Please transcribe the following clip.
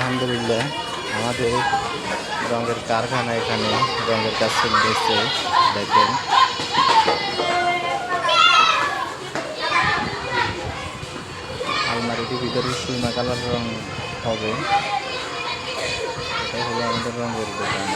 আলহামদুলিল্লাহ আমাদের রঙের কারখানা এখানে রঙের কাজ চলতেছে। দেখেন আলমারিটির ভিতরে সুরমা কালার রং হবে। এটাই হলো আমাদের রঙের দোকান।